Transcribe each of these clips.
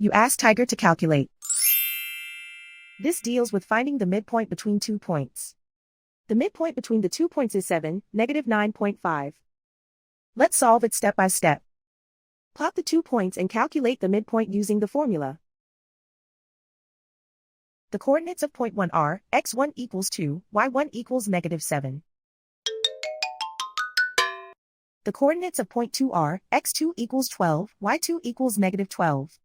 You ask Tiger to calculate. This deals with finding the midpoint between 2 points. The midpoint between the 2 points is 7, negative 9.5. Let's solve it step by step. Plot the 2 points and calculate the midpoint using the formula. The coordinates of point 1 are, x1 equals 2, y1 equals negative 7. The coordinates of point 2 are, x2 equals 12, y2 equals negative 12.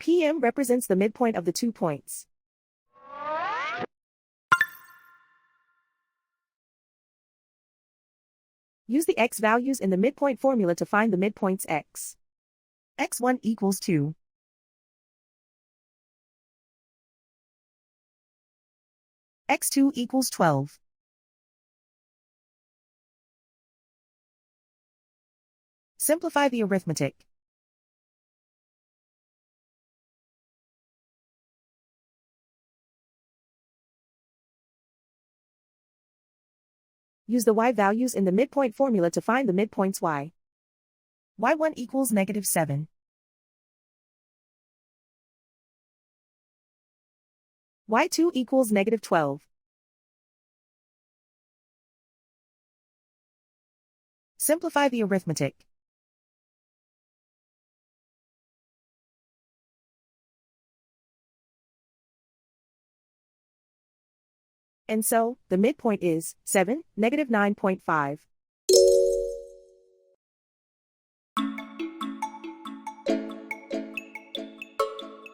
PM represents the midpoint of the 2 points. Use the x values in the midpoint formula to find the midpoints x. x1 equals 2. x2 equals 12. Simplify the arithmetic. Use the y values in the midpoint formula to find the midpoints y. y1 equals negative 7. y2 equals negative 12. Simplify the arithmetic. And so, the midpoint is 7, negative 9.5.